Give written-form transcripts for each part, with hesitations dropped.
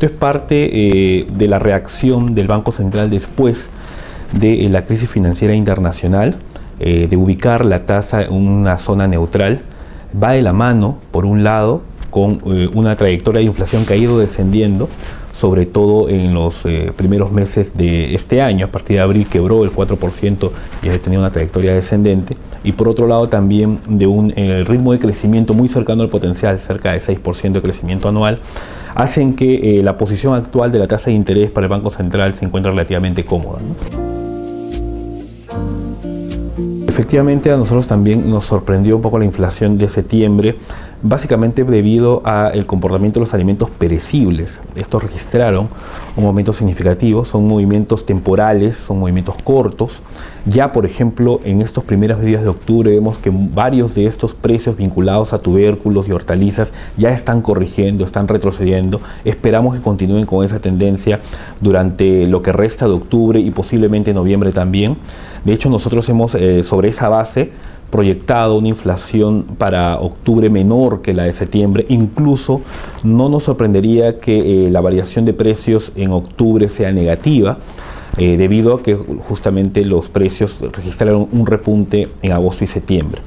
Esto es parte de la reacción del Banco Central después de la crisis financiera internacional, de ubicar la tasa en una zona neutral. Va de la mano, por un lado, con una trayectoria de inflación que ha ido descendiendo, sobre todo en los primeros meses de este año. A partir de abril quebró el 4% y ha tenido una trayectoria descendente. Y por otro lado también de un ritmo de crecimiento muy cercano al potencial, cerca de 6% de crecimiento anual, hacen que la posición actual de la tasa de interés para el Banco Central se encuentre relativamente cómoda, ¿no? Efectivamente, a nosotros también nos sorprendió un poco la inflación de septiembre, básicamente debido al comportamiento de los alimentos perecibles. Estos registraron un aumento significativo, son movimientos temporales, son movimientos cortos. Ya, por ejemplo, en estos primeros días de octubre vemos que varios de estos precios vinculados a tubérculos y hortalizas ya están corrigiendo, están retrocediendo. Esperamos que continúen con esa tendencia durante lo que resta de octubre y posiblemente noviembre también. De hecho, nosotros hemos, sobre esa base, proyectado una inflación para octubre menor que la de septiembre. Incluso no nos sorprendería que la variación de precios en octubre sea negativa, debido a que justamente los precios registraron un repunte en agosto y septiembre.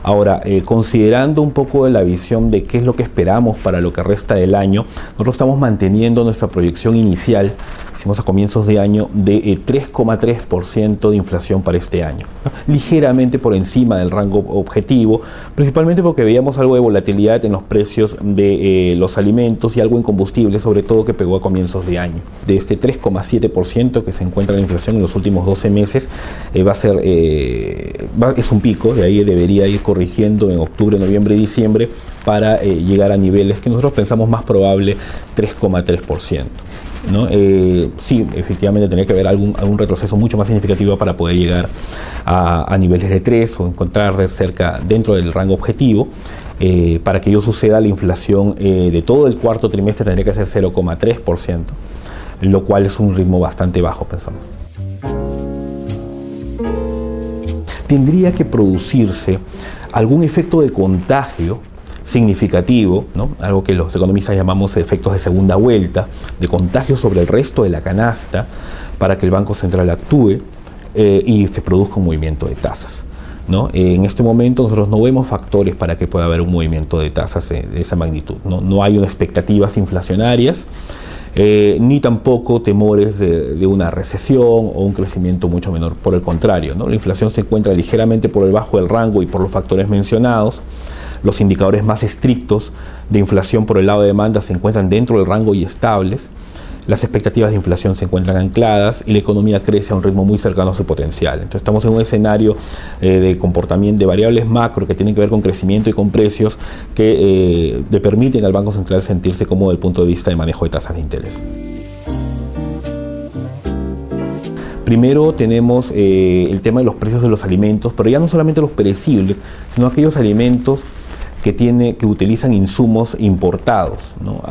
Ahora, considerando un poco la visión de qué es lo que esperamos para lo que resta del año, nosotros estamos manteniendo nuestra proyección inicial, hicimos a comienzos de año, de 3,3% de inflación para este año, ¿no? Ligeramente por encima del rango objetivo, principalmente porque veíamos algo de volatilidad en los precios de los alimentos y algo en combustible, sobre todo, que pegó a comienzos de año. De este 3,7% que se encuentra la inflación en los últimos 12 meses, es un pico, de ahí debería ir corrigiendo en octubre, noviembre y diciembre para llegar a niveles que nosotros pensamos más probable, 3,3%. ¿no? Sí, efectivamente tendría que haber algún retroceso mucho más significativo para poder llegar a niveles de 3 o encontrar cerca dentro del rango objetivo. Para que ello suceda, la inflación de todo el cuarto trimestre tendría que ser 0,3%, lo cual es un ritmo bastante bajo, pensamos. Tendría que producirse algún efecto de contagio significativo, ¿no? Algo que los economistas llamamos efectos de segunda vuelta, de contagio sobre el resto de la canasta, para que el Banco Central actúe y se produzca un movimiento de tasas, ¿no? En este momento nosotros no vemos factores para que pueda haber un movimiento de tasas de esa magnitud, ¿no? No hay unas expectativas inflacionarias, ni tampoco temores de una recesión o un crecimiento mucho menor. Por el contrario, ¿no? La inflación se encuentra ligeramente por debajo del rango y por los factores mencionados. Los indicadores más estrictos de inflación por el lado de demanda se encuentran dentro del rango y estables. Las expectativas de inflación se encuentran ancladas y la economía crece a un ritmo muy cercano a su potencial. Entonces estamos en un escenario de comportamiento de variables macro que tienen que ver con crecimiento y con precios que le permiten al Banco Central sentirse cómodo desde el punto de vista de manejo de tasas de interés. Primero tenemos el tema de los precios de los alimentos, pero ya no solamente los perecibles, sino aquellos alimentos que utilizan insumos importados, ¿no?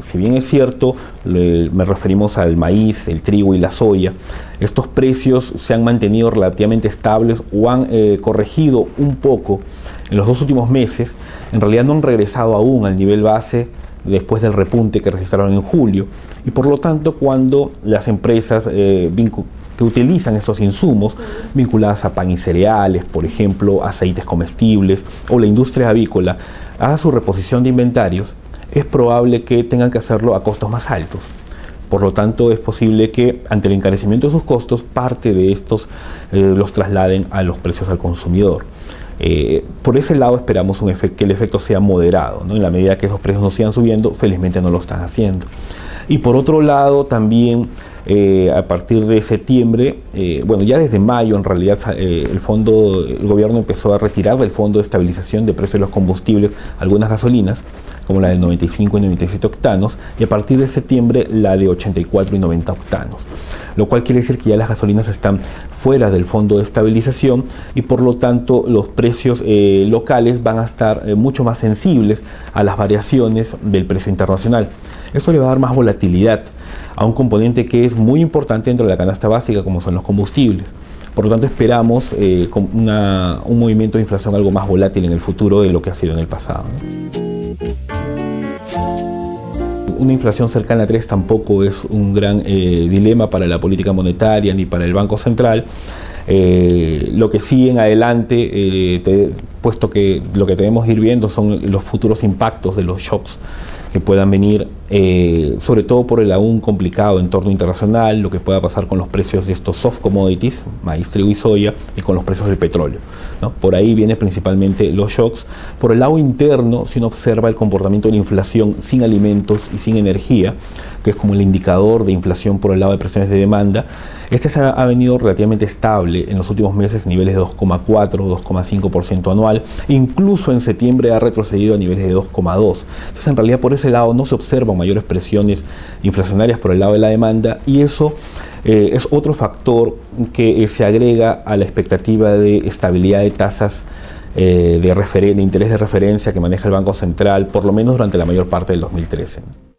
Si bien es cierto, me referimos al maíz, el trigo y la soya, estos precios se han mantenido relativamente estables o han corregido un poco en los 2 últimos meses. En realidad no han regresado aún al nivel base después del repunte que registraron en julio, y por lo tanto, cuando las empresas que utilizan estos insumos vinculadas a pan y cereales, por ejemplo, aceites comestibles, o la industria avícola, haga su reposición de inventarios, es probable que tengan que hacerlo a costos más altos. Por lo tanto, es posible que ante el encarecimiento de sus costos, parte de estos los trasladen a los precios al consumidor. Por ese lado esperamos que el efecto sea moderado, ¿no? En la medida que esos precios no sigan subiendo, felizmente no lo están haciendo. Y por otro lado también, a partir de septiembre, bueno, ya desde mayo en realidad el gobierno empezó a retirar del Fondo de Estabilización de Precios de los Combustibles algunas gasolinas, como la del 95 y 97 octanos, y a partir de septiembre la de 84 y 90 octanos, lo cual quiere decir que ya las gasolinas están fuera del Fondo de Estabilización y por lo tanto los precios locales van a estar mucho más sensibles a las variaciones del precio internacional. Esto le va a dar más volatilidad a un componente que es muy importante dentro de la canasta básica, como son los combustibles. Por lo tanto, esperamos un movimiento de inflación algo más volátil en el futuro de lo que ha sido en el pasado, ¿no? Una inflación cercana a 3 tampoco es un gran dilema para la política monetaria ni para el Banco Central. Lo que sí en adelante, puesto que lo que debemos ir viendo son los futuros impactos de los shocks que puedan venir, sobre todo por el aún complicado entorno internacional, lo que pueda pasar con los precios de estos soft commodities, maíz, trigo y soya, y con los precios del petróleo, ¿no? Por ahí vienen principalmente los shocks. Por el lado interno, si uno observa el comportamiento de la inflación sin alimentos y sin energía, que es como el indicador de inflación por el lado de presiones de demanda, este ha venido relativamente estable en los últimos meses, niveles de 2,4, 2,5% anual, incluso en septiembre ha retrocedido a niveles de 2,2. Entonces en realidad por ese lado no se observan mayores presiones inflacionarias por el lado de la demanda, y eso es otro factor que se agrega a la expectativa de estabilidad de tasas de interés de referencia que maneja el Banco Central, por lo menos durante la mayor parte del 2013.